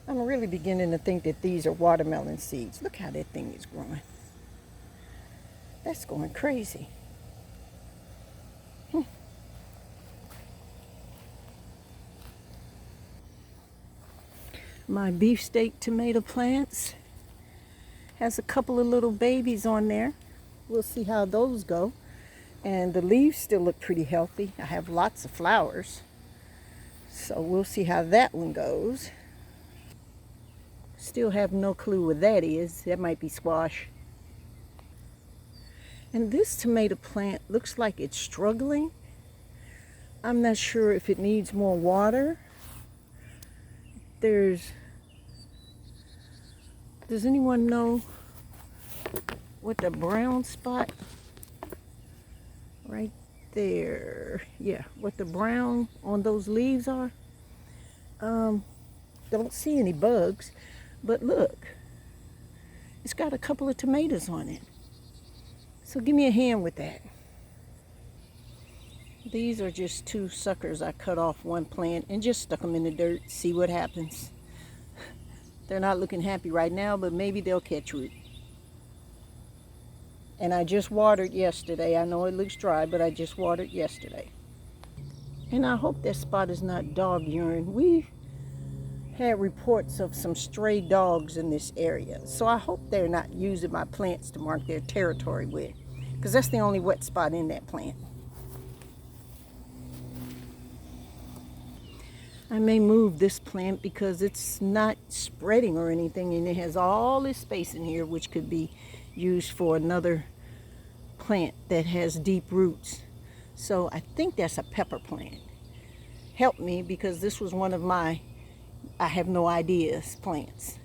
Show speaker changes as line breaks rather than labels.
I'm really beginning to think that these are watermelon seeds. Look how that thing is growing. That's going crazy. My beefsteak tomato plants has a couple of little babies on there. We'll see how those go. And the leaves still look pretty healthy. I have lots of flowers. So we'll see how that one goes. Still have no clue what that is. That might be squash. And this tomato plant looks like it's struggling. I'm not sure if it needs more water. Does anyone know what the brown spot right there, yeah, what the brown on those leaves are? Don't see any bugs, but look, it's got a couple of tomatoes on it. So give me a hand with that. These are just two suckers. I cut off one plant and just stuck them in the dirt, see what happens. They're not looking happy right now, but maybe they'll catch root. And I just watered yesterday. I know it looks dry, but I just watered yesterday. And I hope that spot is not dog urine. We had reports of some stray dogs in this area. So I hope they're not using my plants to mark their territory with, because that's the only wet spot in that plant. I may move this plant because it's not spreading or anything, and it has all this space in here which could be used for another plant that has deep roots. So I think that's a pepper plant. Help me, because this was one of my I have no ideas plants.